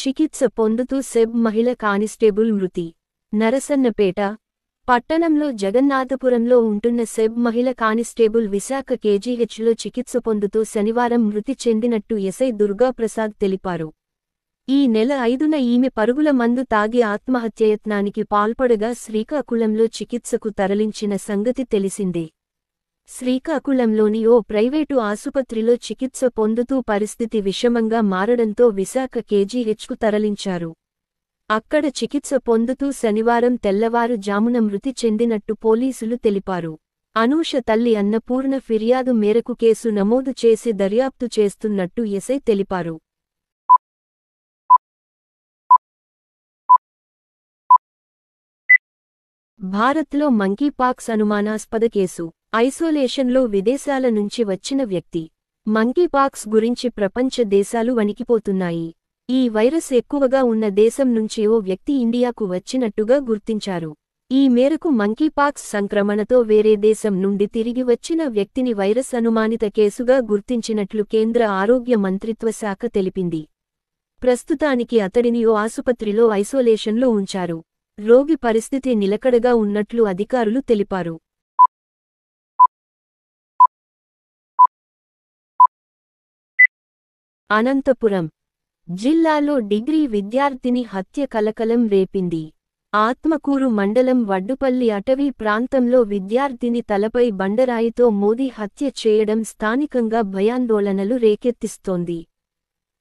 చికిత్స పొందుతూ సెబ్ మహిళ కానిస్టేబుల్ మృతి. నరసన్నపేట పట్టణంలో జగన్నాథపురంలో ఉంటున్న సెబ్ మహిళ కానిస్టేబుల్ విశాఖ కేజీహెచ్లో చికిత్స పొందుతూ శనివారం మృతి చెందినట్టు ఎస్ఐ దుర్గాప్రసాద్ తెలిపారు. ఈ నెల 5న ఈమె పరుగుల మందు తాగి ఆత్మహత్యయత్నానికి పాల్పడగా శ్రీకాకుళంలో చికిత్సకు తరలించిన సంగతి తెలిసిందే. శ్రీకాకుళంలోని ఓ ప్రైవేటు ఆసుపత్రిలో చికిత్స పొందుతూ పరిస్థితి విషమంగా మారడంతో విశాఖ కేజీహెచ్కు తరలించారు. అక్కడ చికిత్స పొందుతూ శనివారం తెల్లవారుజామున మృతి చెందినట్టు పోలీసులు తెలిపారు. అనూష తల్లి అన్నపూర్ణ ఫిర్యాదు మేరకు కేసు నమోదు చేసి దర్యాప్తు చేస్తున్నట్టు ఎస్ఐ తెలిపారు. భారత్లో మంకీపాక్స్ అనుమానాస్పద కేసు. ఐసోలేషన్లో విదేశాల నుంచి వచ్చిన వ్యక్తి. మంకీపాక్స్ గురించి ప్రపంచ దేశాలు వణికిపోతున్నాయి. ఈ వైరస్ ఎక్కువగా ఉన్న దేశం నుంచి ఓ వ్యక్తి ఇండియాకు వచ్చినట్టుగా గుర్తించారు. ఈ మేరకు మంకీపాక్స్ సంక్రమణతో వేరే దేశం నుండి తిరిగి వచ్చిన వ్యక్తిని వైరస్ అనుమానిత కేసుగా గుర్తించినట్లు కేంద్ర ఆరోగ్య మంత్రిత్వ శాఖ తెలిపింది. ప్రస్తుతానికి అతడిని ఓ ఆసుపత్రిలో ఐసోలేషన్లో ఉంచారు. రోగి పరిస్థితి నిలకడగా ఉన్నట్లు అధికారులు తెలిపారు. అనంతపురం జిల్లాలో డిగ్రీ విద్యార్థిని హత్య కలకలం రేపింది. ఆత్మకూరు మండలం వడ్డుపల్లి అటవీ ప్రాంతంలో విద్యార్థిని తలపై బండరాయితో మోదీ హత్య చేయడం స్థానికంగా భయాందోళనలు రేకెత్తిస్తోంది.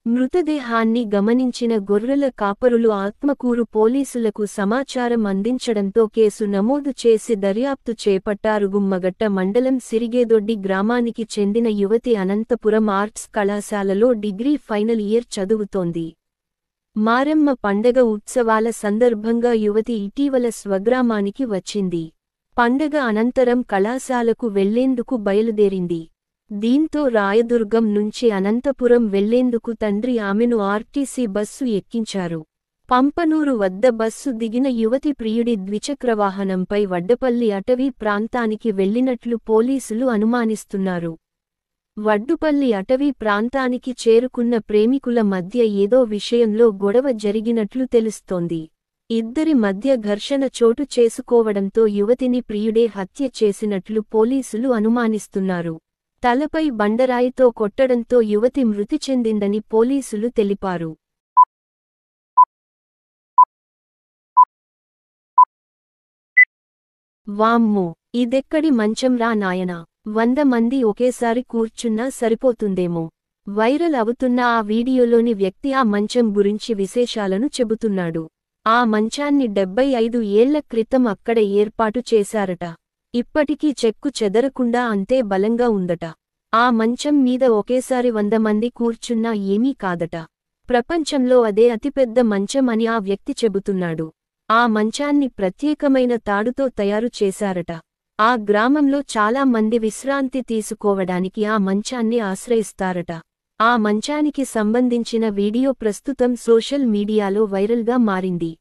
మృతదేహాన్ని గమనించిన గొర్రెల కాపరులు ఆత్మకూరు పోలీసులకు సమాచారం అందించడంతో కేసు నమోదు చేసి దర్యాప్తు చేపట్టారు. గుమ్మగట్ట మండలం సిరిగేదొడ్డి గ్రామానికి చెందిన యువతి అనంతపురం ఆర్ట్స్ కళాశాలలో డిగ్రీ ఫైనల్ ఇయర్ చదువుతోంది. మారెమ్మ పండగ ఉత్సవాల సందర్భంగా యువతి ఇటీవల స్వగ్రామానికి వచ్చింది. పండగ అనంతరం కళాశాలకు వెళ్లేందుకు బయలుదేరింది. దీంతో రాయదుర్గం నుంచి అనంతపురం వెళ్లేందుకు తండ్రి ఆమెను ఆర్టీసీ బస్సు ఎక్కించారు. పంపనూరు వద్ద బస్సు దిగిన యువతి ప్రియుడి ద్విచక్రవాహనంపై వడ్డపల్లి అటవీ ప్రాంతానికి వెళ్లినట్లు పోలీసులు అనుమానిస్తున్నారు. వడ్డుపల్లి అటవీ ప్రాంతానికి చేరుకున్న ప్రేమికుల మధ్య ఏదో విషయంలో గొడవ జరిగినట్లు తెలుస్తోంది. ఇద్దరి మధ్య ఘర్షణ చోటు చేసుకోవడంతో యువతిని ప్రియుడే హత్య చేసినట్లు పోలీసులు అనుమానిస్తున్నారు. తలపై బండరాయితో కొట్టడంతో యువతి మృతి చెందిందని పోలీసులు తెలిపారు. వామ్మో, ఇదెక్కడి మంచంరా నాయనా, 100 మంది ఒకేసారి కూర్చున్నా సరిపోతుందేమో. వైరల్ అవుతున్న ఆ వీడియోలోని వ్యక్తి ఆ మంచం గురించి విశేషాలను చెబుతున్నాడు. ఆ మంచాన్ని 75 ఏళ్ల క్రితం అక్కడ ఏర్పాటు చేశారట. ఇప్పటికీ చెక్కు చెదరకుండా అంతే బలంగా ఉందట. ఆ మంచం మీద ఒకేసారి 100 మంది కూర్చున్నా ఏమీ కాదట. ప్రపంచంలో అదే అతిపెద్ద మంచం అని ఆ వ్యక్తి చెబుతున్నాడు. ఆ మంచాన్ని ప్రత్యేకమైన తాడుతో తయారు చేశారట. ఆ గ్రామంలో చాలా మంది విశ్రాంతి తీసుకోవడానికి ఆ మంచాన్ని ఆశ్రయిస్తారట. ఆ మంచానికి సంబంధించిన వీడియో ప్రస్తుతం సోషల్ మీడియాలో వైరల్గా మారింది.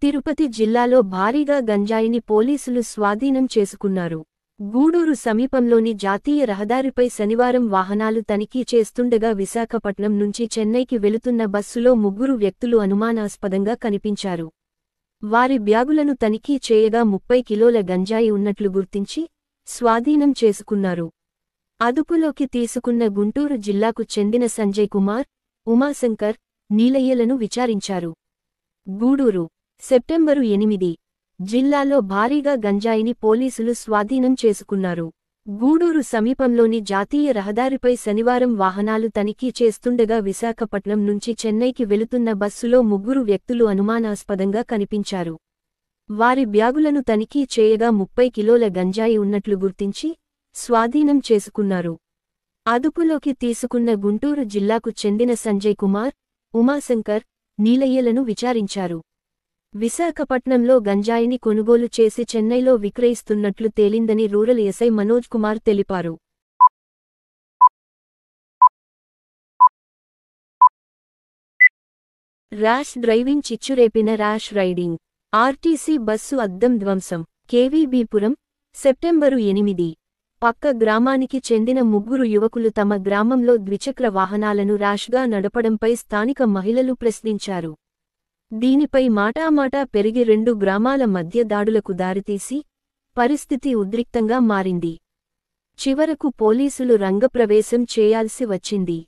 తిరుపతి జిల్లాలో భారీగా గంజాయిని పోలీసులు స్వాధీనం చేసుకున్నారు. గూడూరు సమీపంలోని జాతీయ రహదారిపై శనివారం వాహనాలు తనిఖీ చేస్తుండగా విశాఖపట్నం నుంచి చెన్నైకి వెళుతున్న బస్సులో 3 వ్యక్తులు అనుమానాస్పదంగా కనిపించారు. వారి బ్యాగులను తనిఖీ చేయగా 30 కిలోల గంజాయి ఉన్నట్లు గుర్తించి స్వాధీనం చేసుకున్నారు. అదుపులోకి తీసుకున్న గుంటూరు జిల్లాకు చెందిన సంజయ్ కుమార్, ఉమాశంకర్, నీలయ్యలను విచారించారు. గూడూరు సెప్టెంబరు 8 జిల్లాలో భారీగా గంజాయిని పోలీసులు స్వాధీనం చేసుకున్నారు. గూడూరు సమీపంలోని జాతీయ రహదారిపై శనివారం వాహనాలు తనిఖీ చేస్తుండగా విశాఖపట్నం నుంచి చెన్నైకి వెళుతున్న బస్సులో 3 వ్యక్తులు అనుమానాస్పదంగా కనిపించారు. వారి బ్యాగులను తనిఖీ చేయగా 30 కిలోల గంజాయి ఉన్నట్లు గుర్తించి స్వాధీనం చేసుకున్నారు. అదుపులోకి తీసుకున్న గుంటూరు జిల్లాకు చెందిన సంజయ్ కుమార్, ఉమాశంకర్, నీలయ్యలను విచారించారు. విశాఖపట్నంలో గంజాయిని కొనుగోలు చేసి చెన్నైలో విక్రయిస్తున్నట్లు తేలిందని రూరల్ ఎస్ఐ మనోజ్ కుమార్ తెలిపారు. ర్యాష్ డ్రైవింగ్ చిచ్చురేపిన ర్యాష్ రైడింగ్. ఆర్టీసీ బస్సు అద్దం ధ్వంసం. కేవీబీపురం సెప్టెంబరు 8 పక్క గ్రామానికి చెందిన ముగ్గురు యువకులు తమ గ్రామంలో ద్విచక్ర వాహనాలను ర్యాష్గా నడపడంపై స్థానిక మహిళలు ప్రశ్నించారు. దీనిపై మాటామాటా పెరిగి రెండు గ్రామాల మధ్య దాడులకు దారితీసి పరిస్థితి ఉద్రిక్తంగా మారింది. చివరకు పోలీసులు రంగప్రవేశం చేయాల్సి వచ్చింది.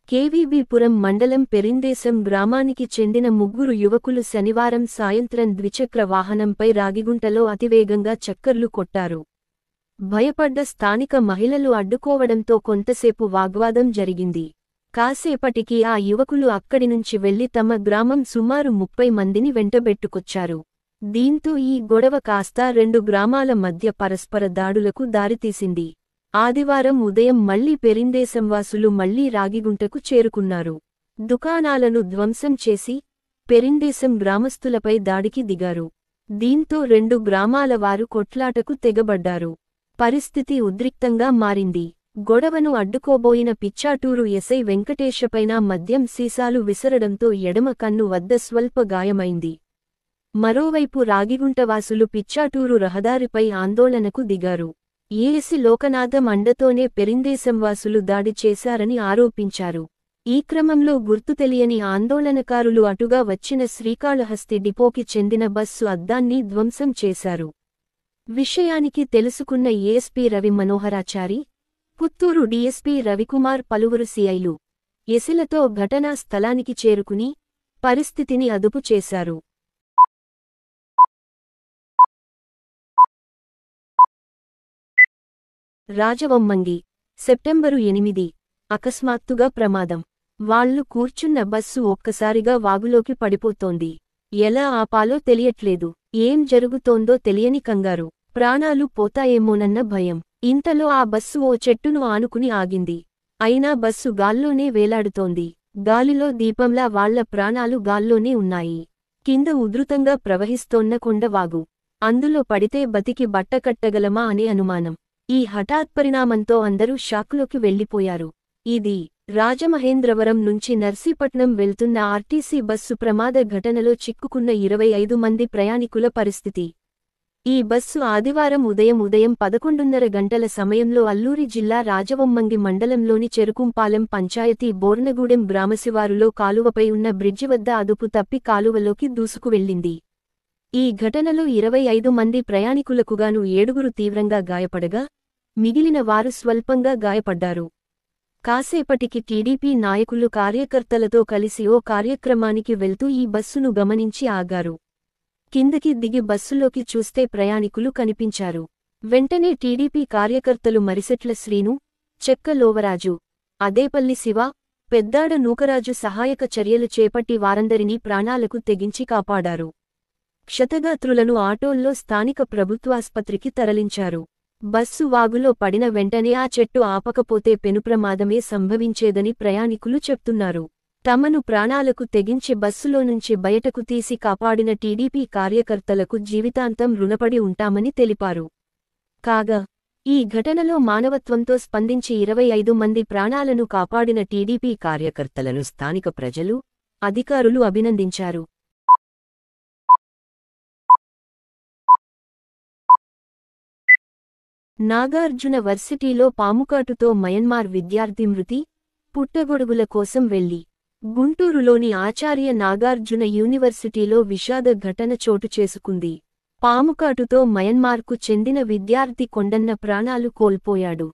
కేవీబీపురం మండలం పెరిందేశం గ్రామానికి చెందిన ముగ్గురు యువకులు శనివారం సాయంత్రం ద్విచక్ర వాహనంపై రాగిగుంటలో అతివేగంగా చక్కర్లు కొట్టారు. భయపడ్డ స్థానిక మహిళలు అడ్డుకోవడంతో కొంతసేపు వాగ్వాదం జరిగింది. కాసేపటికి ఆ యువకులు అక్కడి నుంచి వెళ్లి తమ గ్రామం సుమారు 30 మందిని వెంటబెట్టుకొచ్చారు. దీంతో ఈ గొడవ కాస్త రెండు గ్రామాల మధ్య పరస్పర దాడులకు దారితీసింది. ఆదివారం ఉదయం మళ్లీ పెరిందేశంవాసులు మళ్లీ రాగిగుంటకు చేరుకున్నారు. దుకాణాలను ధ్వంసం చేసి పెరిందేశం గ్రామస్తులపై దాడికి దిగారు. దీంతో రెండు గ్రామాల వారు కొట్లాటకు తెగబడ్డారు. పరిస్థితి ఉద్రిక్తంగా మారింది. గొడవను అడ్డుకోబోయిన పిచ్చాటూరు ఎస్ఐ వెంకటేశపైన మద్యం సీసాలు విసరడంతో ఎడమ కన్ను వద్ద స్వల్ప గాయమైంది. మరోవైపు రాగిగుంటవాసులు పిచ్చాటూరు రహదారిపై ఆందోళనకు దిగారు. ఏఎస్సీ లోకనాథం అండతోనే పెరిందేశంవాసులు దాడి చేశారని ఆరోపించారు. ఈ క్రమంలో గుర్తు తెలియని ఆందోళనకారులు అటుగా వచ్చిన శ్రీకాళహస్తి డిపోకి చెందిన బస్సు అద్దాన్ని ధ్వంసం చేశారు. విషయానికి తెలుసుకున్న ఏఎస్పీ రవి మనోహరాచారి, పుత్తూరు డీఎస్పీ రవికుమార్ పలువురు సీఐలు, ఎస్సీలతో ఘటనా స్థలానికి చేరుకుని పరిస్థితిని అదుపు చేశారు. రాజవొమ్మంగి, సెప్టెంబరు 8 అకస్మాత్తుగా ప్రమాదం. వాళ్లు కూర్చున్న బస్సు ఒక్కసారిగా వాగులోకి పడిపోతోంది. ఎలా ఆపాలో తెలియట్లేదు. ఏం జరుగుతోందో తెలియని కంగారు. ప్రాణాలు పోతాయేమోనన్న భయం. ఇంతలో ఆ బస్సు ఓ చెట్టును ఆనుకుని ఆగింది. అయినా బస్సు గాల్లోనే వేలాడుతోంది. గాలిలో దీపంలా వాళ్ల ప్రాణాలు గాల్లోనే ఉన్నాయి. కింద ఉధృతంగా ప్రవహిస్తోన్న కొండవాగు. అందులో పడితే బతికి బట్టకట్టగలమా అనే అనుమానం. ఈ హఠాత్పరిణామంతో అందరూ షాక్లోకి వెళ్లిపోయారు. ఇది రాజమహేంద్రవరం నుంచి నర్సీపట్నం వెళ్తున్న ఆర్టీసీ బస్సు ప్రమాద ఘటనలో చిక్కుకున్న 25 మంది ప్రయాణికుల పరిస్థితి. ఈ బస్సు ఆదివారం ఉదయం 11:30 గంటల సమయంలో అల్లూరి జిల్లా రాజవొమ్మంగి మండలంలోని చెరుకుంపాలెం పంచాయతీ బోర్నగూడెం గ్రామశివారులో కాలువపై ఉన్న బ్రిడ్జి వద్ద అదుపు తప్పి కాలువలోకి దూసుకువెళ్లింది. ఈ ఘటనలో 25 మంది ప్రయాణికులకుగాను 7గురు తీవ్రంగా గాయపడగా మిగిలిన వారు స్వల్పంగా గాయపడ్డారు. కాసేపటికి టీడీపీ నాయకులు కార్యకర్తలతో కలిసి ఓ కార్యక్రమానికి వెళ్తూ ఈ బస్సును గమనించి ఆగారు. కిందకి దిగి బస్సులోకి చూస్తే ప్రయాణికులు కనిపించారు. వెంటనే టీడీపీ కార్యకర్తలు మరిసెట్ల శ్రీను, చెక్క లోవరాజు, అదేపల్లి శివ, పెద్దాడ నూకరాజు సహాయక చర్యలు చేపట్టి వారందరినీ ప్రాణాలకు తెగించి కాపాడారు. క్షతగాత్రులను ఆటోల్లో స్థానిక ప్రభుత్వాస్పత్రికి తరలించారు. బస్సు వాగులో పడిన వెంటనే ఆ చెట్టు ఆపకపోతే పెనుప్రమాదమే సంభవించేదని ప్రయాణికులు చెప్తున్నారు. తమను ప్రాణాలకు తెగించి బస్సులో నుంచి బయటకు తీసి కాపాడిన టీడీపీ కార్యకర్తలకు జీవితాంతం రుణపడి ఉంటామని తెలిపారు. కాగా ఈ ఘటనలో మానవత్వంతో స్పందించి 25 మంది ప్రాణాలను కాపాడిన టీడీపీ కార్యకర్తలను స్థానిక ప్రజలు, అధికారులు అభినందించారు. నాగార్జున వర్సిటీలో పాముకాటుతో మయన్మార్ విద్యార్థి మృతి, పుట్టగొడుగుల కోసం వెళ్లి. గుంటూరులోని ఆచార్య నాగార్జున యూనివర్సిటీలో విషాద ఘటన చోటు చేసుకుంది. పాముకాటుతో మయన్మార్కు చెందిన విద్యార్థి కొండన్న ప్రాణాలు కోల్పోయాడు.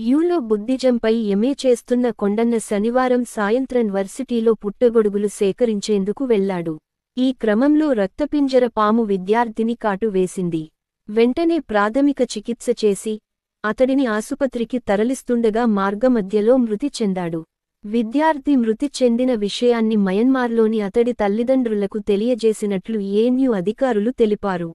యూలో బుద్ధిజంపై ఎంఏ చేస్తున్న కొండన్న శనివారం సాయంత్రం వర్సిటీలో పుట్టగొడుగులు సేకరించేందుకు వెళ్లాడు. ఈ క్రమంలో రక్తపింజర పాము విద్యార్థిని కాటు వేసింది. వెంటనే ప్రాథమిక చికిత్స చేసి అతడిని ఆసుపత్రికి తరలిస్తుండగా మార్గమధ్యలో మృతి చెందాడు. విద్యార్థి మృతి చెందిన విషయాన్ని మయన్మార్లోని అతడి తల్లిదండ్రులకు తెలియజేసినట్లు ఏఎన్యూ అధికారులు తెలిపారు.